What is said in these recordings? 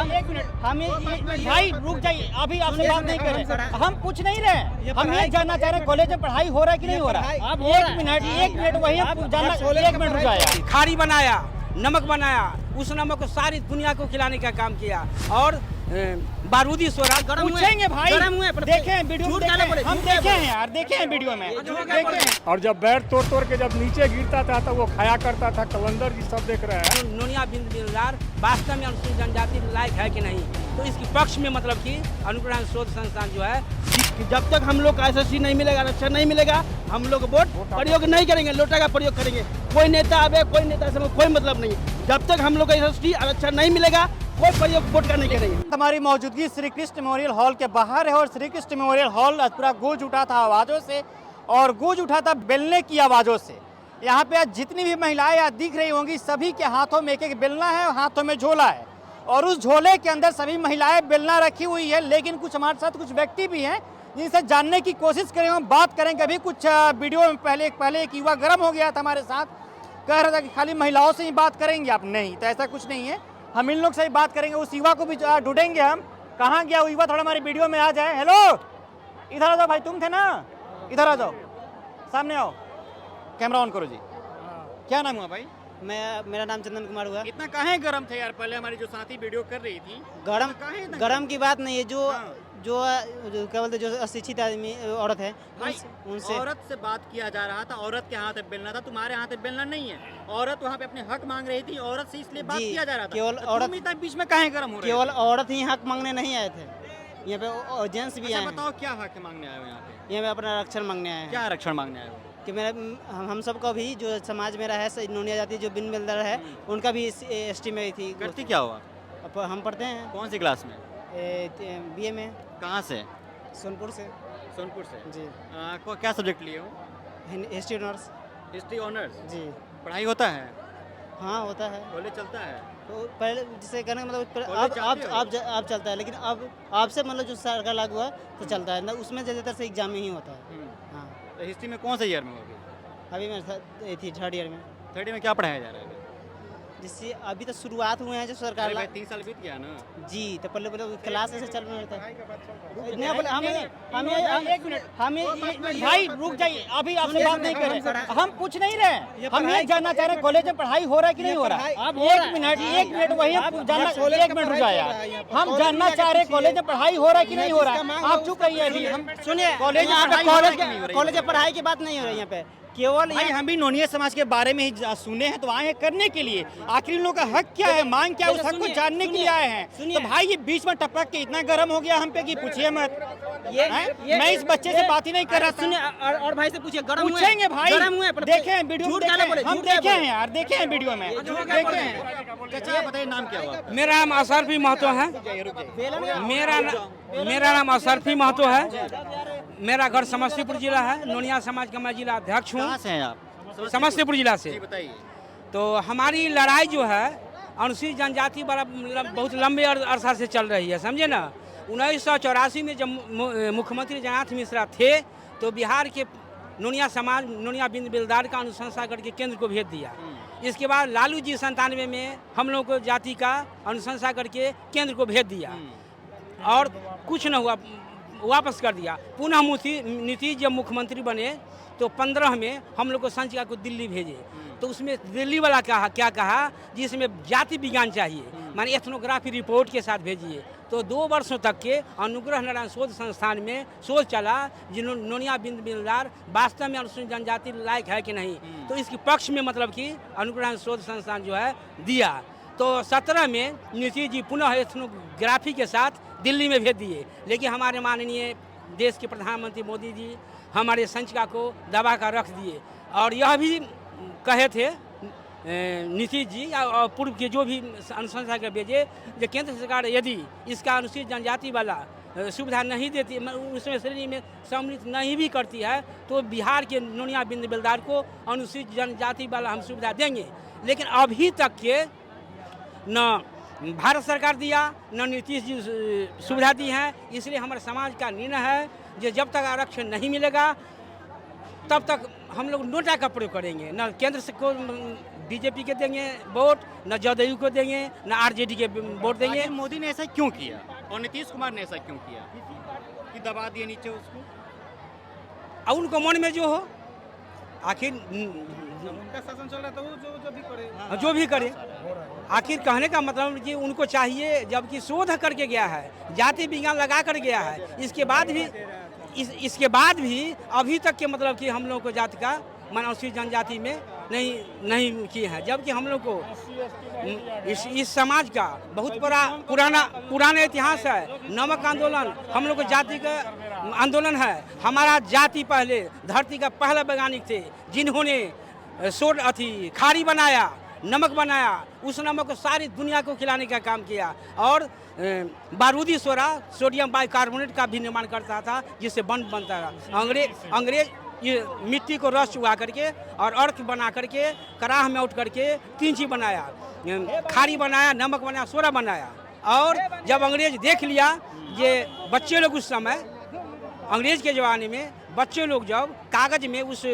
भाई रुक जाइए, अभी आपसे बात नहीं कर रहे, हम पूछ नहीं रहे, हम ये जानना चाह रहे हैं कॉलेज में पढ़ाई हो रहा है कि नहीं हो रहा है। एक मिनट वही जानना, 1 मिनट रुक जाए। खारी बनाया, नमक बनाया, उस नमक को सारी दुनिया को खिलाने का काम किया और बारूदी स्वराज पूछेंगे भाई, देखे हैं वीडियो में, हम देखे हैं यार, देखे हैं वीडियो में, देखे हैं। और जब बैट तोड़ तोड़ के जब नीचे गिरता था तो वो खाया करता था, कलंदर जी सब देख रहे हैं। नोनिया बिंद बिल्दार वास्तव में अनुसूचित जनजाति लायक है कि नहीं, तो इसके पक्ष में मतलब कि अनुग्रह शोध संस्थान जो है, जब तक हम लोग का एसएससी नहीं मिलेगा, आरक्षण नहीं मिलेगा, हम लोग वोट प्रयोग नहीं करेंगे, लोटा का प्रयोग करेंगे। कोई नेता आवे, कोई नेता से कोई मतलब नहीं, जब तक हम लोग का एसएससी आरक्षण नहीं मिलेगा कोई प्रयोग वोट का नहीं करेंगे। हमारी मौजूदगी श्री कृष्ण मेमोरियल हॉल के बाहर है और श्री कृष्ण मेमोरियल हॉल पूरा गूंज उठा था आवाज़ों से और गूंज उठा था बेलने की आवाज़ों से। यहाँ पे आज जितनी भी महिलाएं आज दिख रही होंगी, सभी के हाथों में एक एक बेलना है और हाथों में झोला है और उस झोले के अंदर सभी महिलाएं बेलना रखी हुई है। लेकिन कुछ हमारे साथ कुछ व्यक्ति भी हैं जिनसे जानने की कोशिश करेंगे, हम बात करेंगे। अभी कुछ वीडियो में पहले एक युवा गर्म हो गया था हमारे साथ, कह रहा था कि खाली महिलाओं से ही बात करेंगे आप, नहीं तो ऐसा कुछ नहीं है, हम इन लोग से ही बात करेंगे। उस युवा को भी ढूंढेंगे हम, कहाँ गया वो युवा, थोड़ा हमारी वीडियो में आ जाए। हेलो, इधर आ जाओ भाई, तुम थे ना, इधर आ जाओ, सामने आओ, कैमरा ऑन करो जी। क्या नाम हुआ भाई? मेरा नाम चंदन कुमार हुआ। इतना काहे गरम थे यार? पहले हमारी जो साथी वीडियो कर रही थी, गरम की बात नहीं है, जो क्या बोलते, जो अशिक्षित आदमी औरत है उनसे औरत से बात किया जा रहा था, औरत के हाथ में बेलना था, तुम्हारे हाथ में बेलना नहीं है। औरत वहाँ पे अपने हक मांग रही थी, औरत से इसलिए बात किया जा रहा था। केवल औरत बीच में काहे गरम हो रहे? केवल औरत ही हक मांगने नहीं आए थे, यहाँ पे जेंट्स भी आए। बताओ क्या हक मांगने आए हो यहाँ पे? यहाँ पे अपना आरक्षण मांगने आए हैं। क्या आरक्षण मांगने आए हो? कि हम सबका भी जो समाज मेरा है, नोनिया जाति जो बिन बिल्डर है, उनका भी एसटी में थी। करती क्या हुआ? हम पढ़ते हैं। कौन सी क्लास में? बीए में। कहाँ से? सोनपुर से। सोनपुर से जी। क्या सब्जेक्ट लिए हो? History honours. हिस्ट्री ऑनर्स जी। पढ़ाई होता है? हाँ होता है। कॉलेज चलता है? तो पहले जिसे कहने का मतलब अब चलता है, लेकिन अब आपसे मतलब जो सरकार लागू हुआ तो चलता है ना, उसमें ज़्यादातर से एग्जाम में ही होता है। हाँ। तो हिस्ट्री में कौन से ईयर में होगी? अभी मैं थी 3rd ईयर में। 3rd ईयर में क्या पढ़ाया जा रहा है? जिससे अभी तो शुरुआत हुए हैं जो सरकार 3 साल बीत गया ना जी, तो पहले क्लास ऐसे चल रहा था। भाई रुक जाइए, अभी आपसे बात नहीं कर रहे, हम पूछ नहीं रहे, हम ये जानना चाह रहे हैं कॉलेज में पढ़ाई हो रहा है कि नहीं हो रहा है। 1 मिनट वही जानना, 1 मिनट रुक जाए यार, हम जानना चाह रहे हैं कॉलेज में पढ़ाई हो रहा है कि नहीं हो रहा है। आप चुप रहिए, अभी हम सुनिए, कॉलेज में पढ़ाई की बात नहीं हो रही है यहाँ पे, केवल भाई हम भी नोनिया समाज के बारे में ही सुने हैं तो आए हैं करने के लिए। आखिर इन लोगों का हक क्या है, मांग क्या है, उस हक को जानने के लिए आए हैं। तो भाई ये बीच में टपक के इतना गर्म हो गया हम पे कि पूछिए मत। मैं इस बच्चे से बात ही नहीं कर रहा। सुनिए, और भाई से पूछिए, पूछेंगे भाई, देखे हैं वीडियो में, हम देखे हैं यार, देखे हैं वीडियो में, देखे हैं। अच्छा बताइए नाम क्या हुआ? मेरा नाम असरफी महतो है। मेरा नाम असरफी महतो है। मेरा घर समस्तीपुर जिला है। नोनिया समाज का मैं जिला अध्यक्ष हूँ। कहाँ से हैं आप? समस्तीपुर जिला से। बताइए। तो हमारी लड़ाई जो है अनुसूचित जनजाति वाला बहुत लंबे अरसा से चल रही है, समझे ना। 1984 में जब मुख्यमंत्री जगन्नाथ मिश्रा थे तो बिहार के नोनिया समाज, नोनिया बिंद बिल्दार का अनुशंसा करके केंद्र को भेज दिया। इसके बाद लालू जी 97 में हम लोग को जाति का अनुशंसा करके केंद्र को भेज दिया और कुछ न हुआ, वापस कर दिया। पुनः नीतीश जब मुख्यमंत्री बने तो 15 में हम लोग को संचिका को दिल्ली भेजे, तो उसमें दिल्ली वाला क्या कहा, जिसमें जाति विज्ञान चाहिए, माने एथनोग्राफी रिपोर्ट के साथ भेजिए। तो 2 वर्षों तक के अनुग्रह नारायण शोध संस्थान में शोध चला जिन्होंने नोनिया बिंद बिल्दार वास्तव में अनुसूचित जनजाति लायक है कि नहीं, तो इसके पक्ष में मतलब कि अनुग्रह शोध संस्थान जो है दिया। तो 17 में नीतीश जी पुनः एथनोग्राफी के साथ दिल्ली में भेज दिए, लेकिन हमारे माननीय देश के प्रधानमंत्री मोदी जी हमारे संचिका को दबा कर रख दिए और यह भी कहे थे नीतीश जी और पूर्व के जो भी अनुशंसा के भेजे, जो केंद्र सरकार यदि इसका अनुसूचित जनजाति वाला सुविधा नहीं देती, उसमें श्रेणी में सम्मिलित नहीं भी करती है, तो बिहार के नोनिया बिंद बिल्दार को अनुसूचित जनजाति वाला हम सुविधा देंगे। लेकिन अभी तक के न भारत सरकार दिया न नीतीश जी सुविधा दी है। इसलिए हमारे समाज का निर्णय है कि जब तक आरक्षण नहीं मिलेगा तब तक हम लोग नोटा का प्रयोग करेंगे, न केंद्र से को बीजेपी के देंगे वोट, न जदयू को देंगे, न आरजेडी के वोट देंगे। आखिर मोदी ने ऐसा क्यों किया और नीतीश कुमार ने ऐसा क्यों किया कि दबा दिए नीचे उसको? अब उनको मन में जो हो, आखिर उनका शासन चल रहा है तो वो जो भी करे, जो भी करे। आखिर कहने का मतलब कि उनको चाहिए, जबकि शोध करके गया है, जाति विज्ञान लगा कर गया है, इसके बाद भी अभी तक के मतलब कि हम लोग को जाति का अनुसूचित जनजाति में नहीं किए हैं, जबकि हम लोग को इस समाज का बहुत पुराना इतिहास है। नमक आंदोलन हम लोग को जाति का आंदोलन है। हमारा जाति पहले धरती का पहला वैज्ञानिक थे जिन्होंने खारी बनाया, नमक बनाया, उस नमक को सारी दुनिया को खिलाने का काम किया और बारूदी सोडा सोडियम बाइकार्बोनेट का भी निर्माण करता था जिससे बम बनता था। अंग्रेज ये मिट्टी को रस चुगा करके और अर्क बना करके कड़ाह में उठ करके 3 चीज बनाया, खारी बनाया, नमक बनाया, सोडा बनाया। और जब अंग्रेज देख लिया ये बच्चे लोग उस समय अंग्रेज के ज़माने में बच्चे लोग जब कागज में उस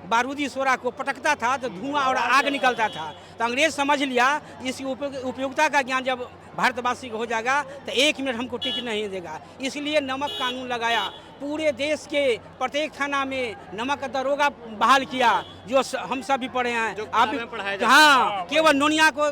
बारूदी सोडा को पटकता था तो धुआं और आग निकलता था, तो अंग्रेज समझ लिया इसकी उपयोगिता का ज्ञान जब भारतवासी को हो जाएगा तो 1 मिनट हमको टिकट नहीं देगा। इसलिए नमक कानून लगाया, पूरे देश के प्रत्येक थाना में नमक का दरोगा बहाल किया, जो हम सब भी पढ़े हैं। आप हाँ, केवल नोनिया को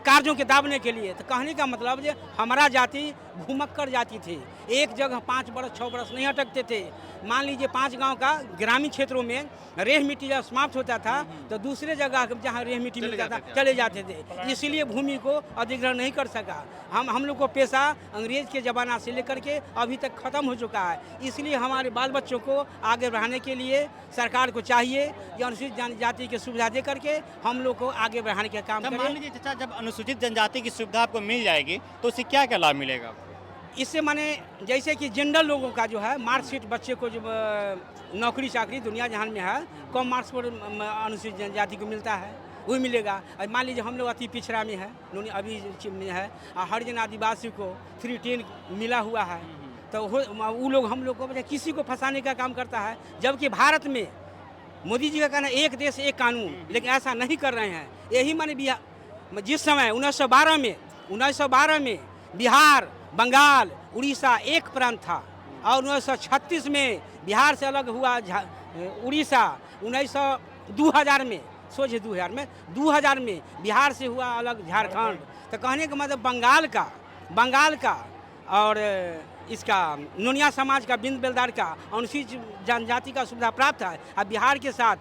कार्यों के दाबने के लिए। तो कहने का मतलब जो हमारा जाति घुमक्कर जाति थी, एक जगह 5 बरस 6 बरस नहीं अटकते थे। मान लीजिए 5 गांव का ग्रामीण क्षेत्रों में रेह मिट्टी जब समाप्त होता था तो दूसरे जगह जहां रेह मिट्टी मिलता था चले जाते थे, इसलिए भूमि को अधिग्रहण नहीं कर सका। हम लोग को पेशा अंग्रेज के ज़माना से लेकर के अभी तक ख़त्म हो चुका है। इसलिए हमारे बाल बच्चों को आगे बढ़ाने के लिए सरकार को चाहिए कि अनुसूचित जनजाति की सुविधा दे करके हम लोग को आगे बढ़ाने का काम करें। मान लीजिए चाचा, जब अनुसूचित जनजाति की सुविधा आपको मिल जाएगी तो उससे क्या क्या लाभ मिलेगा? इससे माने जैसे कि जनरल लोगों का जो है मार्कशीट, बच्चे को जो नौकरी चाकरी दुनिया जहान में है कम मार्क्स पर अनुसूचित जनजाति को मिलता है, वही मिलेगा। मान लीजिए हम लोग अति पिछड़ा में है, अभी में है, हरिजन आदिवासी को 310 मिला हुआ है, तो वो लोग हम लोग को किसी को फंसाने का काम करता है। जबकि भारत में मोदी जी का कहना एक देश एक कानून, लेकिन ऐसा नहीं कर रहे हैं। यही माने जिस समय 1912 में बिहार, बंगाल, उड़ीसा एक प्रांत था और 1936 में बिहार से अलग हुआ उड़ीसा, 2000 में 2000 में बिहार से हुआ अलग झारखंड। तो कहने का मतलब बंगाल का और इसका नोनिया समाज का, बिंद बेलदार का अनुसूचित जनजाति का सुविधा प्राप्त है। अब बिहार के साथ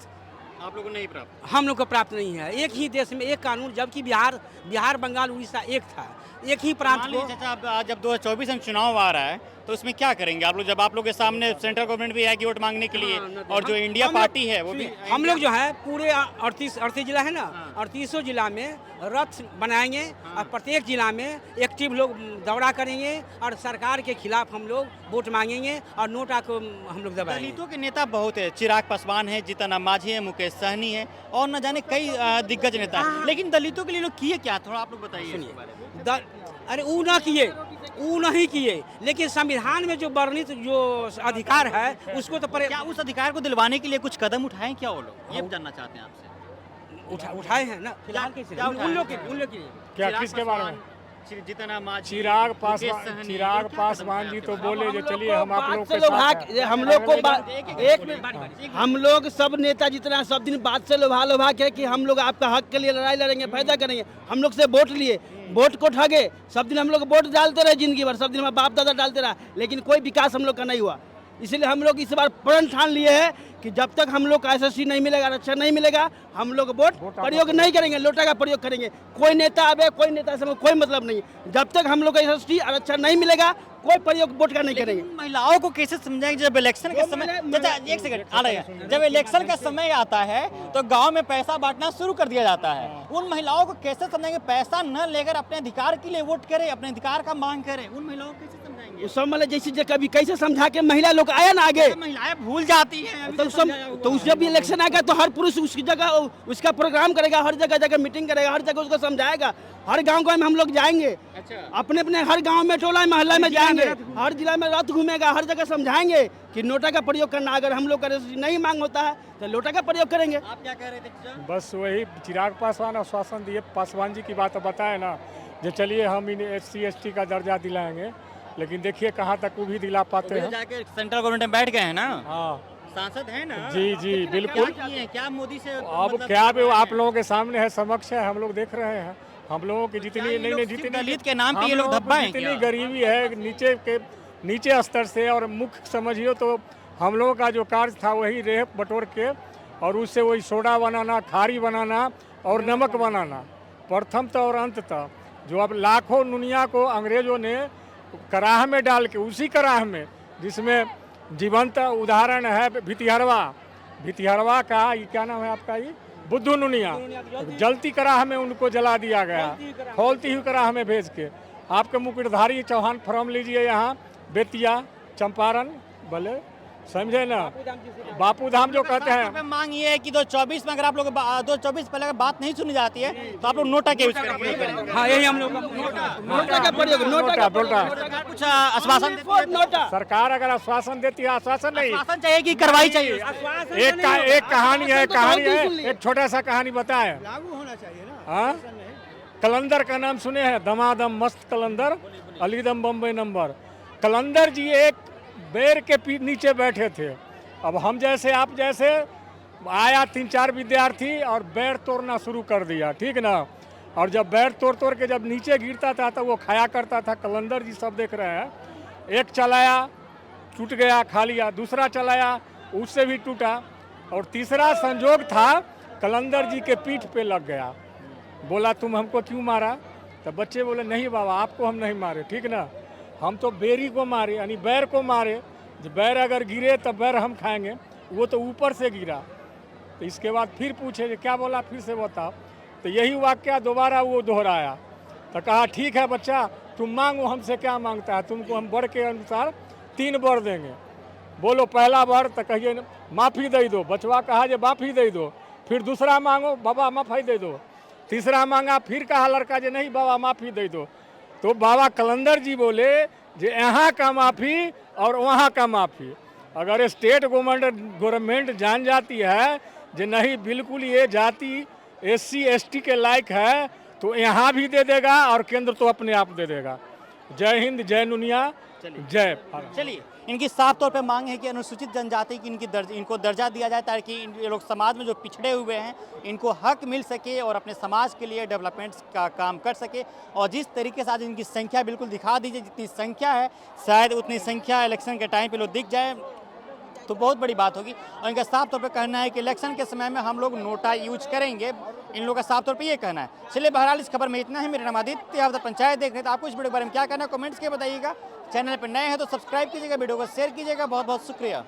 आप लोगों को नहीं प्राप्त? हम लोग को प्राप्त नहीं है। एक ही देश में एक कानून, जबकि बिहार बंगाल उड़ीसा एक था, एक ही प्रांत को। चाचा, जब 2024 में चुनाव आ रहा है तो इसमें क्या करेंगे आप लोग? जब आप लोग के सामने सेंट्रल गवर्नमेंट भी आएगी वोट मांगने के लिए और जो इंडिया पार्टी है वो भी, हम लोग जो है पूरे 38 जिला है ना, 38 जिला में रथ बनाएंगे और प्रत्येक जिला में एक्टिव लोग दौरा करेंगे और सरकार के खिलाफ हम लोग वोट मांगेंगे और नोटा को हम लोग दबाएंगे। दलितों के नेता बहुत है, चिराग पासवान है, जीतन राम मांझी है, मुकेश सहनी है और न जाने कई दिग्गज नेता हैं। लेकिन दलितों के लिए लोग किए क्या, थोड़ा आप लोग बताइए। अरे वो नहीं किए, लेकिन संविधान में जो वर्णित जो अधिकार है उसको तो क्या उस अधिकार को दिलवाने के लिए कुछ कदम उठाए क्या वो लोग? ये जानना चाहते हैं आपसे। उठाए हैं ना फिलहाल कैसे? उन लोग के क्या, किसके बारे में? जितना चिराग पासवान जी तो बोले जो चलिए हम आप लोग के साथ हैं। हम लोग सब नेता जितना सब दिन बात से लोभा के कि हम लोग आपका हक के लिए लड़ाई लड़ेंगे, फायदा करेंगे। हम लोग से वोट लिए, वोट को ठगे, सब दिन हम लोग वोट डालते रहे जिंदगी भर, सब दिन हमारे बाप दादा डालते रहा, लेकिन कोई विकास हम लोग का नहीं हुआ। इसलिए हम लोग इस बार प्रण ठान लिए हैं कि जब तक हम लोग का एसएससी नहीं मिलेगा, आरक्षण नहीं मिलेगा, हम लोग वोट प्रयोग नहीं करेंगे, लोटा का प्रयोग करेंगे। कोई नेता आवे, कोई नेता से कोई मतलब नहीं, जब तक हम लोग का एसएससी आरक्षण नहीं मिलेगा कोई प्रयोग वोट का नहीं करेंगे। महिलाओं को कैसे समझाएंगे जब इलेक्शन का समय, एक सेकंड आ रहा है, जब इलेक्शन का समय आता है तो गांव में पैसा बांटना शुरू कर दिया जाता है, उन महिलाओं को कैसे समझाएंगे पैसा न लेकर अपने अधिकार के लिए वोट करें, अपने अधिकार का मांग करें? उन महिलाओं को कैसे समझाएंगे? सब मतलब जैसे कभी कैसे समझा के महिला लोग आया ना आगे, महिलाएं भूल जाती हैं, तो तो उस जब भी इलेक्शन आएगा तो हर पुरुष उसकी जगह उसका प्रोग्राम करेगा, हर जगह जगह मीटिंग करेगा, हर जगह उसको समझाएगा। हर गांव गांव में हम लोग जाएंगे, अपने अपने हर गांव में, टोला मोहल्ला में जाएंगे, हर जिला में रथ घूमेगा, हर जगह समझाएंगे कि नोटा का प्रयोग करना। अगर हम लोग का नहीं मांग होता है तो लोटा का प्रयोग करेंगे। आप क्या कह रहे थे? बस वही चिराग पासवान आश्वासन दिए, पासवान जी की बात बताए ना, जो चलिए हम इन्हें SC ST का दर्जा दिलाएंगे, लेकिन देखिए कहाँ तक वो भी दिला पाते हैं। जाके सेंट्रल गवर्नमेंट में बैठ गए हैं ना, हाँ सांसद है ना। जी बिल्कुल। क्या किए हैं? क्या मोदी से अब मतलब क्या भी आप लोगों के सामने है, समक्ष है, हम लोग देख रहे हैं। हम लोगों की जितनी ये लोग नहीं सिर्फ जितनी दलित के नाम पे ये हम लोग लोगों को धब्बा हैं जितनी क्या? गरीबी है नीचे स्तर से, और मुख्य समझिए तो हम लोगों का जो कार्य था वही रेप बटोर के और उससे वही सोडा बनाना, खारी बनाना और नमक बनाना, प्रथम और अंत तक। जो अब लाखों दुनिया को अंग्रेजों ने कराह में डाल के, उसी कराह में जिसमें जीवंत उदाहरण है भितिहरवा का, ये क्या नाम है आपका, ये बुद्धू नुनिया, जलती कराह में उनको जला दिया गया, खोलती हुई कराह में भेज के। आपके मुकुटधारी चौहान फॉर्म लीजिए, यहाँ बेतिया चंपारण बोले, समझे ना, बापू धाम जो कहते हैं। मांग ये है कि 2024 में अगर आप लोग 2024 पहले अगर बात नहीं सुनी जाती है तो आप लोग नोटा के यूज करेंगे। हाँ, यही हम लोग का नोटा का प्रयोग, नोटा कुछ आश्वासन नोटा। सरकार अगर आश्वासन देती है, आश्वासन नहीं, आश्वासन चाहिए कि कार्रवाई चाहिए। एक कहानी है, एक छोटा सा कहानी बताए। लागू होना चाहिए ना। हाँ, कलंदर का नाम सुने हैं? दमादम मस्त कलंदर, अलीदम बम्बई नंबर। कलंदर जी एक बेर के नीचे बैठे थे। अब हम जैसे आप जैसे आया 3-4 विद्यार्थी और बैर तोड़ना शुरू कर दिया, ठीक ना। और जब बैर तोड़ के जब नीचे गिरता था तो वो खाया करता था। कलंदर जी सब देख रहे हैं, एक चलाया टूट गया, खा लिया, दूसरा चलाया उससे भी टूटा, और तीसरा संजोग था कलंदर जी के पीठ पे लग गया। बोला तुम हमको क्यों मारा? तो बच्चे बोले नहीं बाबा, आपको हम नहीं मारे, ठीक ना, हम तो बेरी को मारे, यानी बैर को मारे। जब बैर अगर गिरे तब बैर हम खाएंगे, वो तो ऊपर से गिरा। तो इसके बाद फिर पूछे क्या बोला, फिर से बताओ। तो यही वाक्य दोबारा वो दोहराया। तो कहा ठीक है बच्चा, तुम मांगो, हमसे क्या मांगता है, तुमको हम वर के अनुसार 3 वर देंगे। बोलो पहला वर, तो कहिए माफ़ी दे दो। बचवा कहा जे माफ़ी दे दो। फिर दूसरा मांगो, बाबा माफ़ी दे दो। तीसरा मांगा, फिर कहा लड़का जे नहीं बाबा माफ़ी दे दो। तो बाबा कलंदर जी बोले जे यहाँ का माफ़ी और वहाँ का माफ़ी। अगर स्टेट गवर्नमेंट जान जाती है जे नहीं बिल्कुल ये जाति SC ST के लायक है, तो यहाँ भी दे देगा और केंद्र तो अपने आप दे देगा। जय हिंद, जय दुनिया, जय भारत। चलिए, इनकी साफ तौर पे मांग है कि अनुसूचित जनजाति की इनको दर्जा दिया जाए, ताकि ये लोग समाज में जो पिछड़े हुए हैं इनको हक मिल सके और अपने समाज के लिए डेवलपमेंट्स का काम कर सके। और जिस तरीके से आज इनकी संख्या बिल्कुल दिखा दीजिए, जितनी संख्या है शायद उतनी संख्या इलेक्शन के टाइम पे लोग दिख जाए तो बहुत बड़ी बात होगी। और इनका साफ तौर पे कहना है कि इलेक्शन के समय में हम लोग नोटा यूज करेंगे, इन लोगों का साफ तौर पे ये कहना है। चलिए बहरहाल इस खबर में इतना है। मेरा नाम आदित्य, आप पंचायत देख रहे थे। आपको इस वीडियो के बारे में क्या कहना है, कमेंट्स के बताइएगा। चैनल पर नए हैं तो सब्सक्राइब कीजिएगा, वीडियो को शेयर कीजिएगा। बहुत बहुत शुक्रिया।